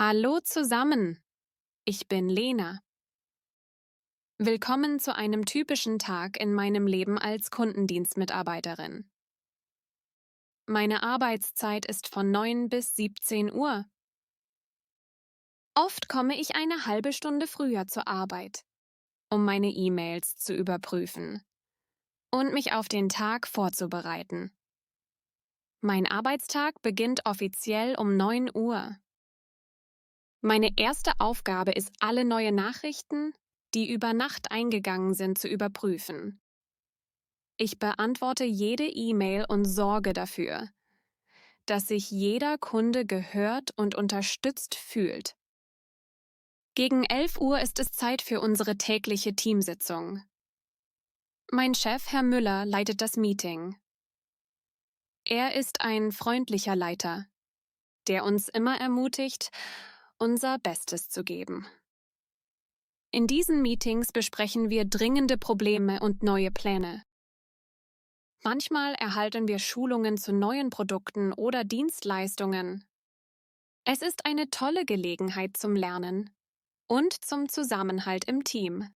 Hallo zusammen, ich bin Lena. Willkommen zu einem typischen Tag in meinem Leben als Kundendienstmitarbeiterin. Meine Arbeitszeit ist von 9 bis 17 Uhr. Oft komme ich eine halbe Stunde früher zur Arbeit, um meine E-Mails zu überprüfen und mich auf den Tag vorzubereiten. Mein Arbeitstag beginnt offiziell um 9 Uhr. Meine erste Aufgabe ist, alle neue Nachrichten, die über Nacht eingegangen sind, zu überprüfen. Ich beantworte jede E-Mail und sorge dafür, dass sich jeder Kunde gehört und unterstützt fühlt. Gegen 11 Uhr ist es Zeit für unsere tägliche Teamsitzung. Mein Chef, Herr Müller, leitet das Meeting. Er ist ein freundlicher Leiter, der uns immer ermutigt, unser Bestes zu geben. In diesen Meetings besprechen wir dringende Probleme und neue Pläne. Manchmal erhalten wir Schulungen zu neuen Produkten oder Dienstleistungen. Es ist eine tolle Gelegenheit zum Lernen und zum Zusammenhalt im Team.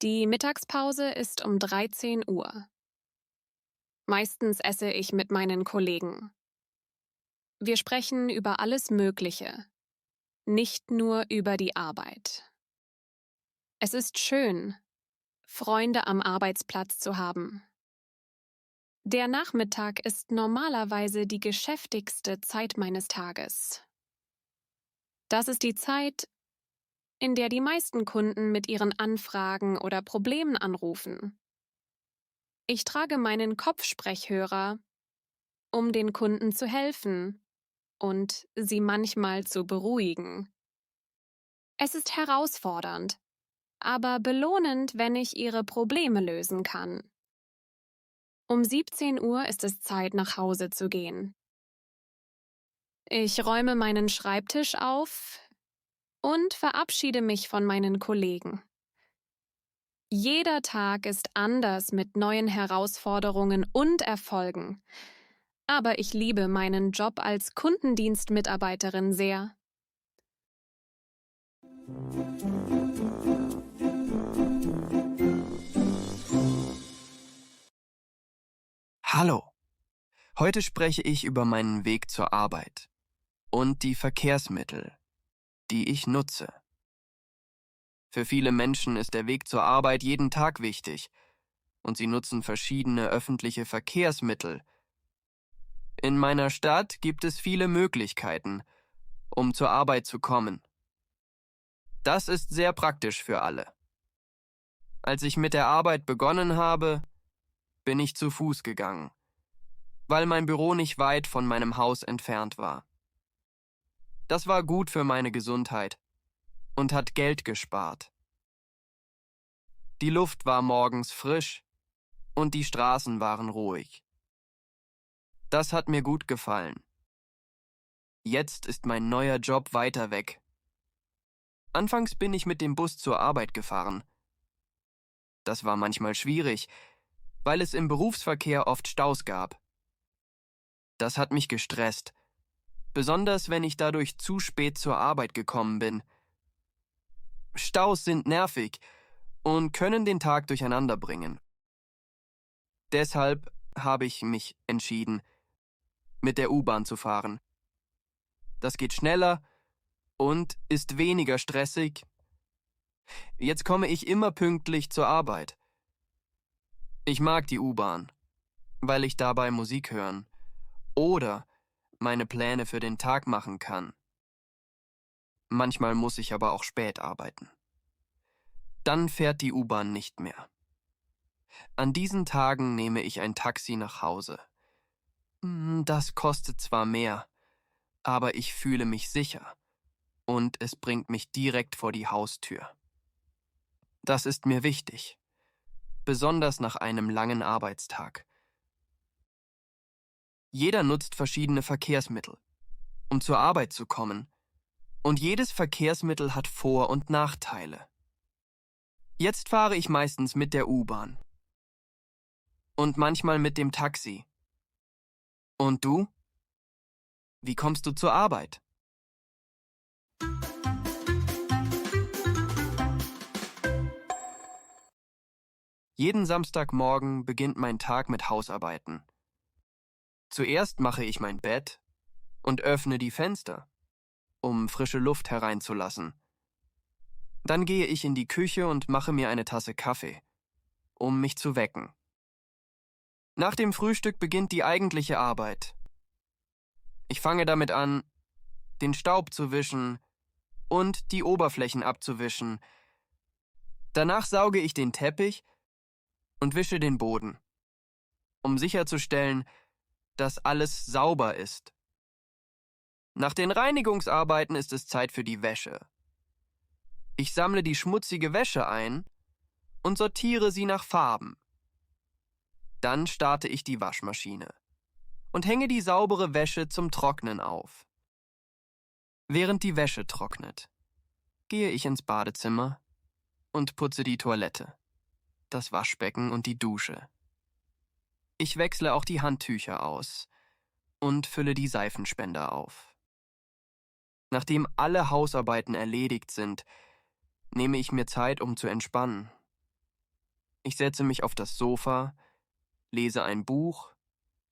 Die Mittagspause ist um 13 Uhr. Meistens esse ich mit meinen Kollegen. Wir sprechen über alles Mögliche, nicht nur über die Arbeit. Es ist schön, Freunde am Arbeitsplatz zu haben. Der Nachmittag ist normalerweise die geschäftigste Zeit meines Tages. Das ist die Zeit, in der die meisten Kunden mit ihren Anfragen oder Problemen anrufen. Ich trage meinen Kopfsprechhörer, um den Kunden zu helfen und sie manchmal zu beruhigen. Es ist herausfordernd, aber belohnend, wenn ich ihre Probleme lösen kann. Um 17 Uhr ist es Zeit, nach Hause zu gehen. Ich räume meinen Schreibtisch auf und verabschiede mich von meinen Kollegen. Jeder Tag ist anders mit neuen Herausforderungen und Erfolgen. Aber ich liebe meinen Job als Kundendienstmitarbeiterin sehr. Hallo, heute spreche ich über meinen Weg zur Arbeit und die Verkehrsmittel, die ich nutze. Für viele Menschen ist der Weg zur Arbeit jeden Tag wichtig und sie nutzen verschiedene öffentliche Verkehrsmittel. In meiner Stadt gibt es viele Möglichkeiten, um zur Arbeit zu kommen. Das ist sehr praktisch für alle. Als ich mit der Arbeit begonnen habe, bin ich zu Fuß gegangen, weil mein Büro nicht weit von meinem Haus entfernt war. Das war gut für meine Gesundheit und hat Geld gespart. Die Luft war morgens frisch und die Straßen waren ruhig. Das hat mir gut gefallen. Jetzt ist mein neuer Job weiter weg. Anfangs bin ich mit dem Bus zur Arbeit gefahren. Das war manchmal schwierig, weil es im Berufsverkehr oft Staus gab. Das hat mich gestresst, besonders wenn ich dadurch zu spät zur Arbeit gekommen bin. Staus sind nervig und können den Tag durcheinander bringen. Deshalb habe ich mich entschieden, mit der U-Bahn zu fahren. Das geht schneller und ist weniger stressig. Jetzt komme ich immer pünktlich zur Arbeit. Ich mag die U-Bahn, weil ich dabei Musik hören oder meine Pläne für den Tag machen kann. Manchmal muss ich aber auch spät arbeiten. Dann fährt die U-Bahn nicht mehr. An diesen Tagen nehme ich ein Taxi nach Hause. Das kostet zwar mehr, aber ich fühle mich sicher und es bringt mich direkt vor die Haustür. Das ist mir wichtig, besonders nach einem langen Arbeitstag. Jeder nutzt verschiedene Verkehrsmittel, um zur Arbeit zu kommen, und jedes Verkehrsmittel hat Vor- und Nachteile. Jetzt fahre ich meistens mit der U-Bahn und manchmal mit dem Taxi. Und du? Wie kommst du zur Arbeit? Jeden Samstagmorgen beginnt mein Tag mit Hausarbeiten. Zuerst mache ich mein Bett und öffne die Fenster, um frische Luft hereinzulassen. Dann gehe ich in die Küche und mache mir eine Tasse Kaffee, um mich zu wecken. Nach dem Frühstück beginnt die eigentliche Arbeit. Ich fange damit an, den Staub zu wischen und die Oberflächen abzuwischen. Danach sauge ich den Teppich und wische den Boden, um sicherzustellen, dass alles sauber ist. Nach den Reinigungsarbeiten ist es Zeit für die Wäsche. Ich sammle die schmutzige Wäsche ein und sortiere sie nach Farben. Dann starte ich die Waschmaschine und hänge die saubere Wäsche zum Trocknen auf. Während die Wäsche trocknet, gehe ich ins Badezimmer und putze die Toilette, das Waschbecken und die Dusche. Ich wechsle auch die Handtücher aus und fülle die Seifenspender auf. Nachdem alle Hausarbeiten erledigt sind, nehme ich mir Zeit, um zu entspannen. Ich setze mich auf das Sofa, lese ein Buch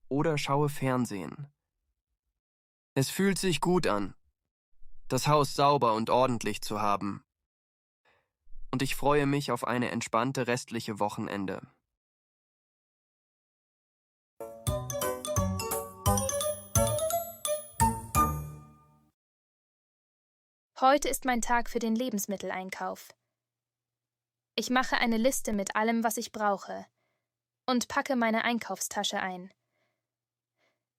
oder schaue Fernsehen. Es fühlt sich gut an, das Haus sauber und ordentlich zu haben. Und ich freue mich auf eine entspannte restliche Wochenende. Heute ist mein Tag für den Lebensmitteleinkauf. Ich mache eine Liste mit allem, was ich brauche, und packe meine Einkaufstasche ein.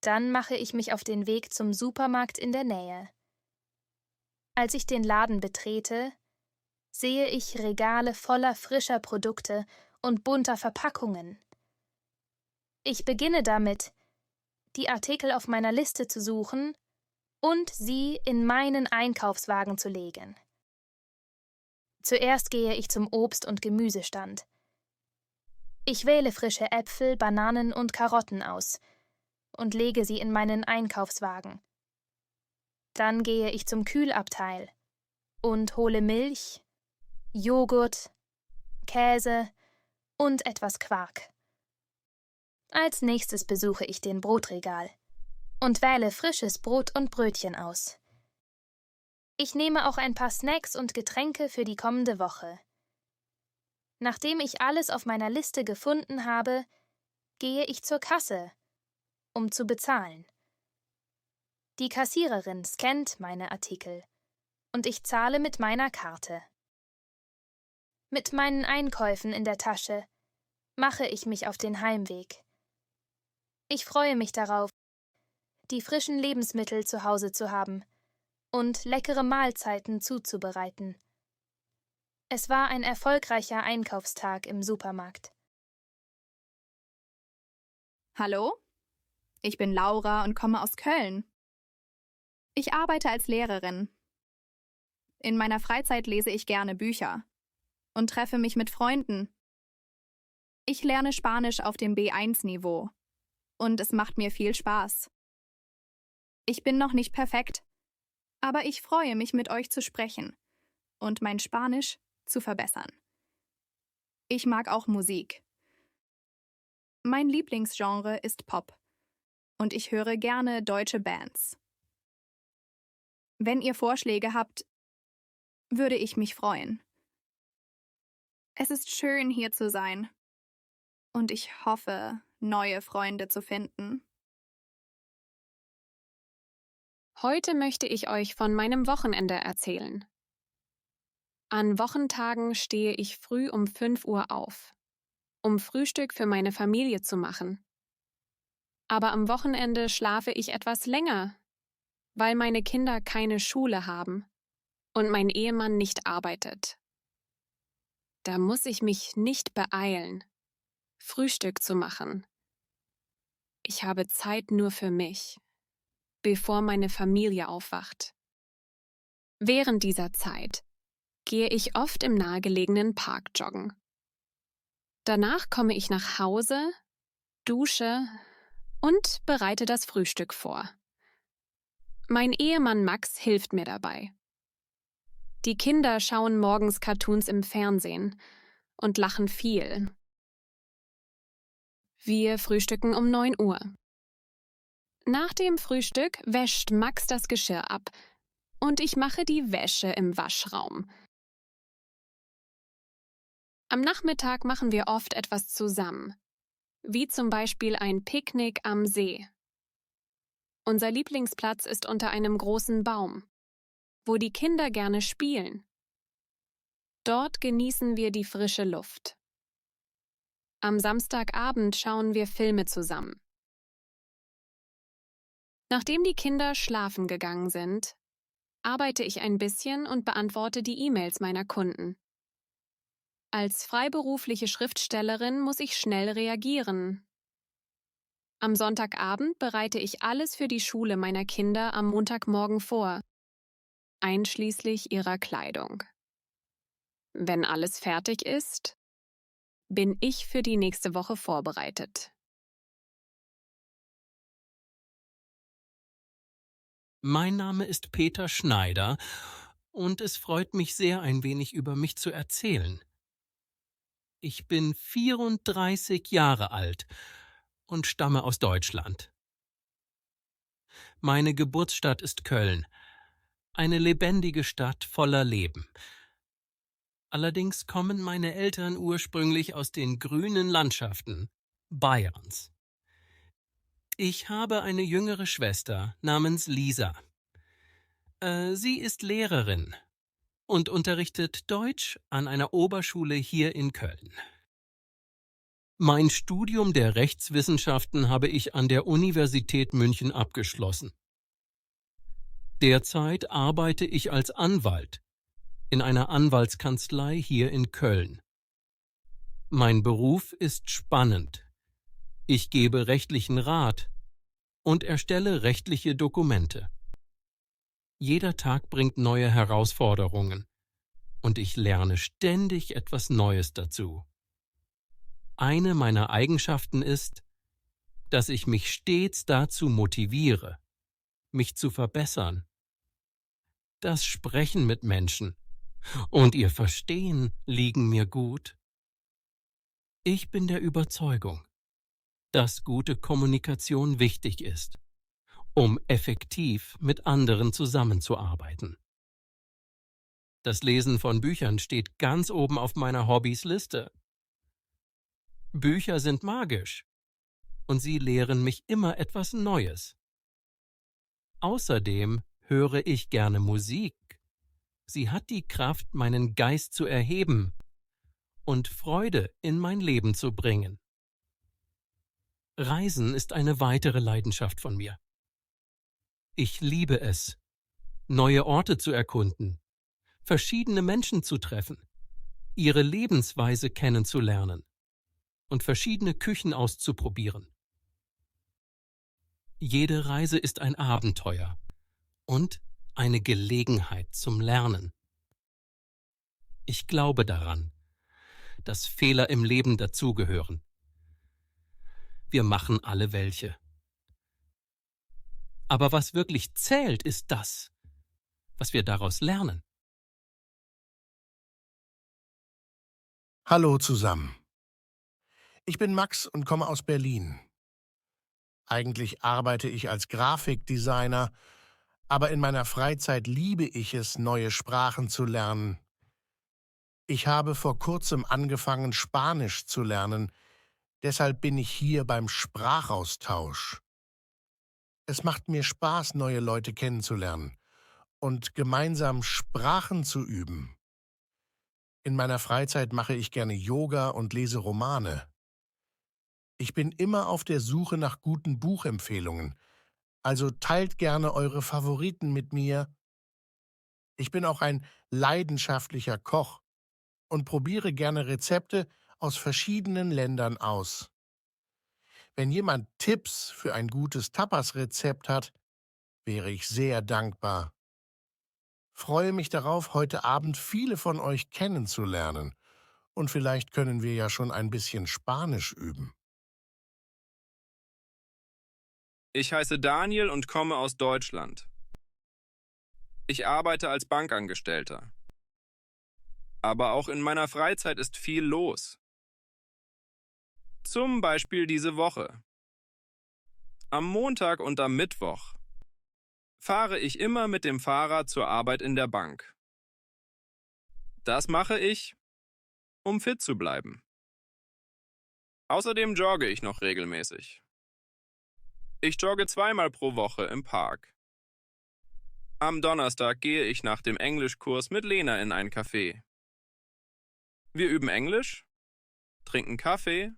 Dann mache ich mich auf den Weg zum Supermarkt in der Nähe. Als ich den Laden betrete, sehe ich Regale voller frischer Produkte und bunter Verpackungen. Ich beginne damit, die Artikel auf meiner Liste zu suchen und sie in meinen Einkaufswagen zu legen. Zuerst gehe ich zum Obst- und Gemüsestand. Ich wähle frische Äpfel, Bananen und Karotten aus und lege sie in meinen Einkaufswagen. Dann gehe ich zum Kühlabteil und hole Milch, Joghurt, Käse und etwas Quark. Als nächstes besuche ich den Brotregal und wähle frisches Brot und Brötchen aus. Ich nehme auch ein paar Snacks und Getränke für die kommende Woche. Nachdem ich alles auf meiner Liste gefunden habe, gehe ich zur Kasse, um zu bezahlen. Die Kassiererin scannt meine Artikel und ich zahle mit meiner Karte. Mit meinen Einkäufen in der Tasche mache ich mich auf den Heimweg. Ich freue mich darauf, die frischen Lebensmittel zu Hause zu haben und leckere Mahlzeiten zuzubereiten. Es war ein erfolgreicher Einkaufstag im Supermarkt. Hallo, ich bin Laura und komme aus Köln. Ich arbeite als Lehrerin. In meiner Freizeit lese ich gerne Bücher und treffe mich mit Freunden. Ich lerne Spanisch auf dem B1-Niveau und es macht mir viel Spaß. Ich bin noch nicht perfekt, aber ich freue mich, mit euch zu sprechen und mein Spanisch zu verbessern. Ich mag auch Musik. Mein Lieblingsgenre ist Pop und ich höre gerne deutsche Bands. Wenn ihr Vorschläge habt, würde ich mich freuen. Es ist schön, hier zu sein und ich hoffe, neue Freunde zu finden. Heute möchte ich euch von meinem Wochenende erzählen. An Wochentagen stehe ich früh um 5 Uhr auf, um Frühstück für meine Familie zu machen. Aber am Wochenende schlafe ich etwas länger, weil meine Kinder keine Schule haben und mein Ehemann nicht arbeitet. Da muss ich mich nicht beeilen, Frühstück zu machen. Ich habe Zeit nur für mich, bevor meine Familie aufwacht. Während dieser Zeit gehe ich oft im nahegelegenen Park joggen. Danach komme ich nach Hause, dusche und bereite das Frühstück vor. Mein Ehemann Max hilft mir dabei. Die Kinder schauen morgens Cartoons im Fernsehen und lachen viel. Wir frühstücken um 9 Uhr. Nach dem Frühstück wäscht Max das Geschirr ab und ich mache die Wäsche im Waschraum. Am Nachmittag machen wir oft etwas zusammen, wie zum Beispiel ein Picknick am See. Unser Lieblingsplatz ist unter einem großen Baum, wo die Kinder gerne spielen. Dort genießen wir die frische Luft. Am Samstagabend schauen wir Filme zusammen. Nachdem die Kinder schlafen gegangen sind, arbeite ich ein bisschen und beantworte die E-Mails meiner Kunden. Als freiberufliche Schriftstellerin muss ich schnell reagieren. Am Sonntagabend bereite ich alles für die Schule meiner Kinder am Montagmorgen vor, einschließlich ihrer Kleidung. Wenn alles fertig ist, bin ich für die nächste Woche vorbereitet. Mein Name ist Peter Schneider und es freut mich sehr, ein wenig über mich zu erzählen. Ich bin 34 Jahre alt und stamme aus Deutschland. Meine Geburtsstadt ist Köln, eine lebendige Stadt voller Leben. Allerdings kommen meine Eltern ursprünglich aus den grünen Landschaften Bayerns. Ich habe eine jüngere Schwester namens Lisa. Sie ist Lehrerin und unterrichtet Deutsch an einer Oberschule hier in Köln. Mein Studium der Rechtswissenschaften habe ich an der Universität München abgeschlossen. Derzeit arbeite ich als Anwalt in einer Anwaltskanzlei hier in Köln. Mein Beruf ist spannend. Ich gebe rechtlichen Rat und erstelle rechtliche Dokumente. Jeder Tag bringt neue Herausforderungen und ich lerne ständig etwas Neues dazu. Eine meiner Eigenschaften ist, dass ich mich stets dazu motiviere, mich zu verbessern. Das Sprechen mit Menschen und ihr Verstehen liegen mir gut. Ich bin der Überzeugung, dass gute Kommunikation wichtig ist, um effektiv mit anderen zusammenzuarbeiten. Das Lesen von Büchern steht ganz oben auf meiner Hobbys-Liste. Bücher sind magisch und sie lehren mich immer etwas Neues. Außerdem höre ich gerne Musik. Sie hat die Kraft, meinen Geist zu erheben und Freude in mein Leben zu bringen. Reisen ist eine weitere Leidenschaft von mir. Ich liebe es, neue Orte zu erkunden, verschiedene Menschen zu treffen, ihre Lebensweise kennenzulernen und verschiedene Küchen auszuprobieren. Jede Reise ist ein Abenteuer und eine Gelegenheit zum Lernen. Ich glaube daran, dass Fehler im Leben dazugehören. Wir machen alle welche. Aber was wirklich zählt, ist das, was wir daraus lernen. Hallo zusammen. Ich bin Max und komme aus Berlin. Eigentlich arbeite ich als Grafikdesigner, aber in meiner Freizeit liebe ich es, neue Sprachen zu lernen. Ich habe vor kurzem angefangen, Spanisch zu lernen, deshalb bin ich hier beim Sprachaustausch. Es macht mir Spaß, neue Leute kennenzulernen und gemeinsam Sprachen zu üben. In meiner Freizeit mache ich gerne Yoga und lese Romane. Ich bin immer auf der Suche nach guten Buchempfehlungen, also teilt gerne eure Favoriten mit mir. Ich bin auch ein leidenschaftlicher Koch und probiere gerne Rezepte aus verschiedenen Ländern aus. Wenn jemand Tipps für ein gutes Tapas-Rezept hat, wäre ich sehr dankbar. Freue mich darauf, heute Abend viele von euch kennenzulernen. Und vielleicht können wir ja schon ein bisschen Spanisch üben. Ich heiße Daniel und komme aus Deutschland. Ich arbeite als Bankangestellter. Aber auch in meiner Freizeit ist viel los. Zum Beispiel diese Woche. Am Montag und am Mittwoch fahre ich immer mit dem Fahrrad zur Arbeit in der Bank. Das mache ich, um fit zu bleiben. Außerdem jogge ich noch regelmäßig. Ich jogge 2-mal pro Woche im Park. Am Donnerstag gehe ich nach dem Englischkurs mit Lena in ein Café. Wir üben Englisch, trinken Kaffee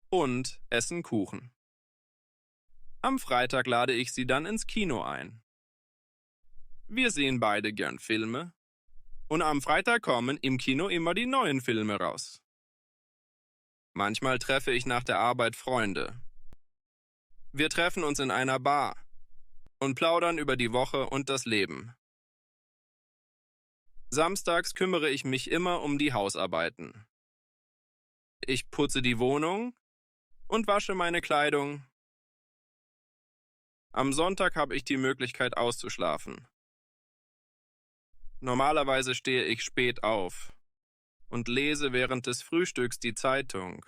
und essen Kuchen. Am Freitag lade ich sie dann ins Kino ein. Wir sehen beide gern Filme und am Freitag kommen im Kino immer die neuen Filme raus. Manchmal treffe ich nach der Arbeit Freunde. Wir treffen uns in einer Bar und plaudern über die Woche und das Leben. Samstags kümmere ich mich immer um die Hausarbeiten. Ich putze die Wohnung und wasche meine Kleidung. Am Sonntag habe ich die Möglichkeit auszuschlafen. Normalerweise stehe ich spät auf und lese während des Frühstücks die Zeitung.